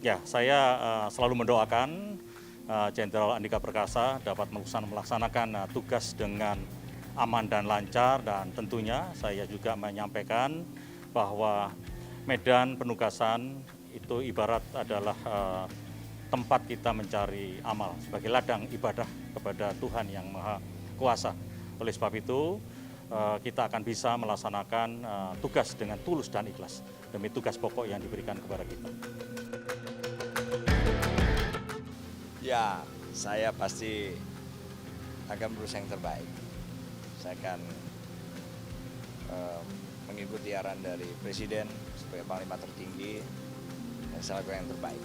Ya, saya selalu mendoakan Jenderal Andika Perkasa dapat melaksanakan tugas dengan aman dan lancar, dan tentunya saya juga menyampaikan bahwa medan penugasan itu ibarat adalah tempat kita mencari amal sebagai ladang ibadah kepada Tuhan yang Maha Kuasa. Oleh sebab itu, kita akan bisa melaksanakan tugas dengan tulus dan ikhlas demi tugas pokok yang diberikan kepada kita. Ya, saya pasti akan berusaha yang terbaik. Saya akan mengikuti arahan dari Presiden sebagai Panglima tertinggi dan saya lakukan yang terbaik.